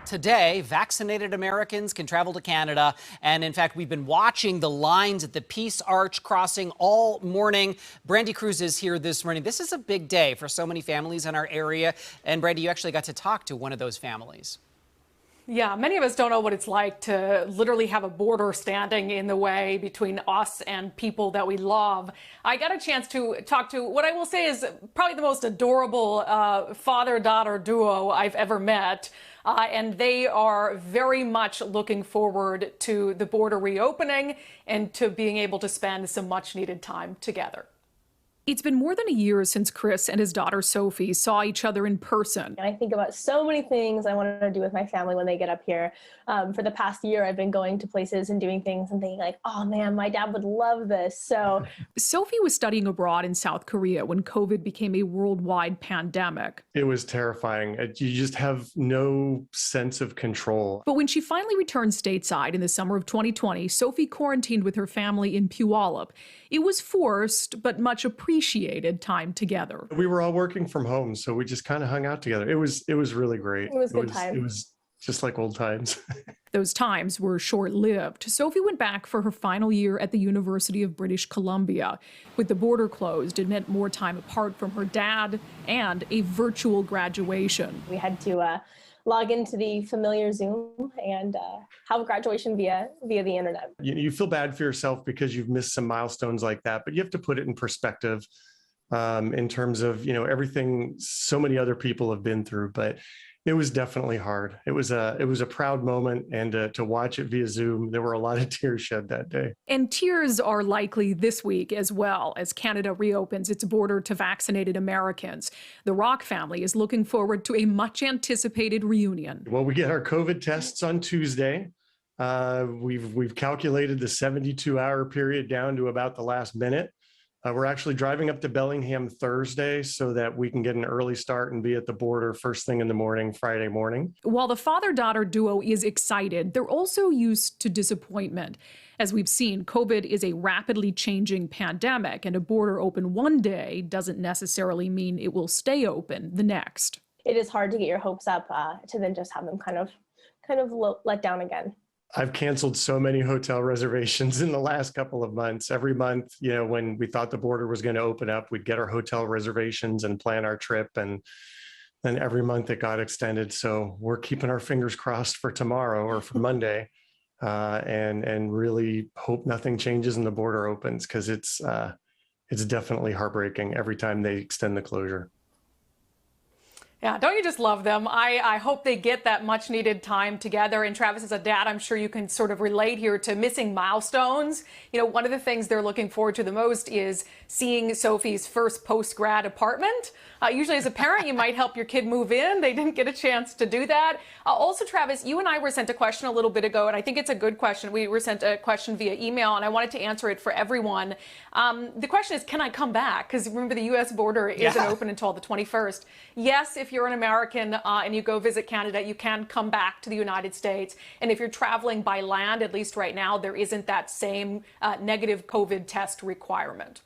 Today, vaccinated Americans can travel to Canada. And in fact, we've been watching the lines at the Peace Arch crossing all morning. Brandi Kruse is here this morning. This is a big day for so many families in our area. And Brandi, you actually got to talk to one of those families. Yeah, many of us don't know what it's like to literally have a border standing in the way between us and people that we love. I got a chance to talk to what I will say is probably the most adorable father-daughter duo I've ever met. And they are very much looking forward to the border reopening and to being able to spend some much-needed time together. It's been more than a year since Chris and his daughter Sophie saw each other in person. I think about so many things I want to do with my family when they get up here. For the past year, I've been going to places and doing things and thinking like, oh man, my dad would love this. So Sophie was studying abroad in South Korea when COVID became a worldwide pandemic. It was terrifying. You just have no sense of control. But when she finally returned stateside in the summer of 2020, Sophie quarantined with her family in Puyallup. It was forced, but much appreciated time together. We were all working from home, so we just kind of hung out together. It was really great. It was good time. It was just like old times. Those times were short-lived. Sophie went back for her final year at the University of British Columbia. With the border closed, it meant more time apart from her dad and a virtual graduation. We had to log into the familiar Zoom and have graduation via the internet. You feel bad for yourself because you've missed some milestones like that, but you have to put it in perspective in terms of, everything so many other people have been through. But it was definitely hard. It was a proud moment, and to watch it via Zoom, there were a lot of tears shed that day. And tears are likely this week as well as Canada reopens its border to vaccinated Americans. The Rock family is looking forward to a much anticipated reunion. Well, we get our COVID tests on Tuesday. We've calculated the 72-hour period down to about the last minute. We're actually driving up to Bellingham Thursday so that we can get an early start and be at the border first thing in the morning, Friday morning. While the father-daughter duo is excited, they're also used to disappointment. As we've seen, COVID is a rapidly changing pandemic, and a border open one day doesn't necessarily mean it will stay open the next. It is hard to get your hopes up to then just have them kind of let down again. I've canceled so many hotel reservations in the last couple of months. Every month, when we thought the border was going to open up, we'd get our hotel reservations and plan our trip. And then every month it got extended. So we're keeping our fingers crossed for tomorrow or for Monday and really hope nothing changes and the border opens, because it's definitely heartbreaking every time they extend the closure. Yeah, don't you just love them? I hope they get that much needed time together. And Travis, as a dad, I'm sure you can sort of relate here to missing milestones. One of the things they're looking forward to the most is seeing Sophie's first post-grad apartment. Usually as a parent, you might help your kid move in. They didn't get a chance to do that. Also, Travis, you and I were sent a question a little bit ago, and I think it's a good question. We were sent a question via email, and I wanted to answer it for everyone. The question is, can I come back? Because remember, the U.S. border isn't open until the 21st. Yes, if you're an American and you go visit Canada, you can come back to the United States. And if you're traveling by land, at least right now, there isn't that same negative COVID test requirement.